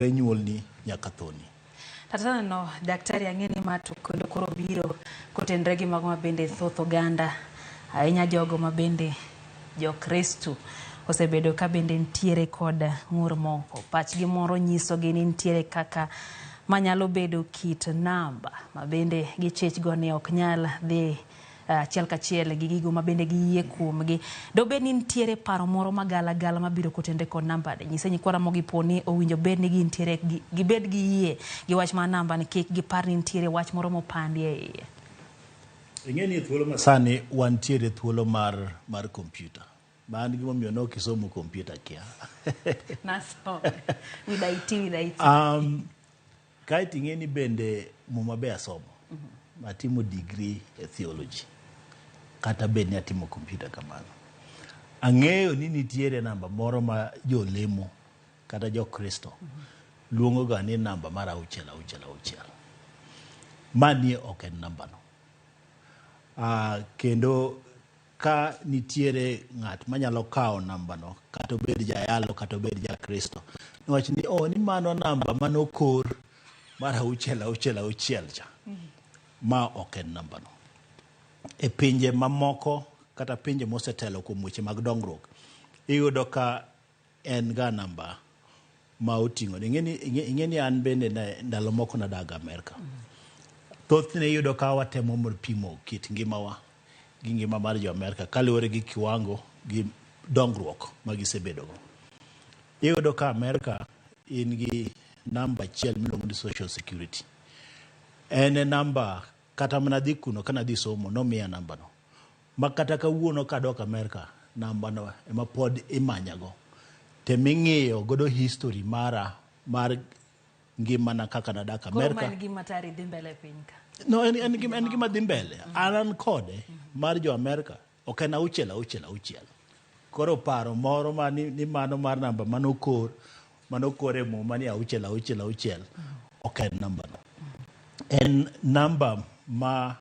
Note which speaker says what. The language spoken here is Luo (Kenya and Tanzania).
Speaker 1: renyuolni nyaka thoni.
Speaker 2: Tatana no daktari ang'eni matu kendo koro biro kotendre gi mago mabende thoth oganda ahinya jogo mabende jo Kristu osebedo ka bende ntiere kod ng'ur moko. Pachgi moro nyisogi ni ntiere kaka manyalo bedo kit namba mabende gichich go ni ok nyal dhi achiel kachiel gi gigo mabende giyie kuomgi. Dobed ni ntiere paro moro magala gala mabiro kotende kod namba de. Nyise nyikwara mogi poni owinjo bed ni gintiere gibed gi yie gi wach ma namba ni kik gipar ni ntiere wach moro mopandi e iye.
Speaker 1: Ing'eni thuolo masani wantiere thuolo mar kompyuta. Baan gima miyo no kisomo kompyuta kia.
Speaker 2: Naso with IT.
Speaker 1: Kaiti ing'eni bende muma be asomo. Atimo degree e theology. Kata bende atimo kompyuta kamano. Ang'eyo ni nitiere namba moro ma jo lemo kata jo Kristo luongo ga ni namba mar 666. Manie ok en namba no. Kendo ka nitiere ng'at manyalo kawo namba no kata obed jayalo kata obed ja Kristo niwach ni ni mano namba manokor mar 666 cha. Ma ok en namba no. E pinje mamoko kata pinje mosetelo kuom weche mag dongruok iyudo ka en ga namba ma oting'o. Ing'eni an bende ndalo moko nadaga Amerika. Thothne iyudo ka watemo mar pimo kit ngimawa gi ngima mar jo Amerika kaluwore gi kiwango gi dongruok magisebedogo. Iyudo ka Amerika in gi namba achiel miluongo ni Social Security. En namba kata mana dhi kuno kana dhi somo nomiya namba no. Ma kata kawuono kadok Amerika namba no ema pod imanyago. Teming'iyo godo history mar ngimana kaka nadak Amerika.
Speaker 2: Koro man gima tari dhi mbele pinka.
Speaker 1: No, en gima dhi mbele. Alan kode mar jo Amerika ok en 666. Koro paro moro ni mano mar namba manokor e muma ni 666 ok en namba no. En namba ma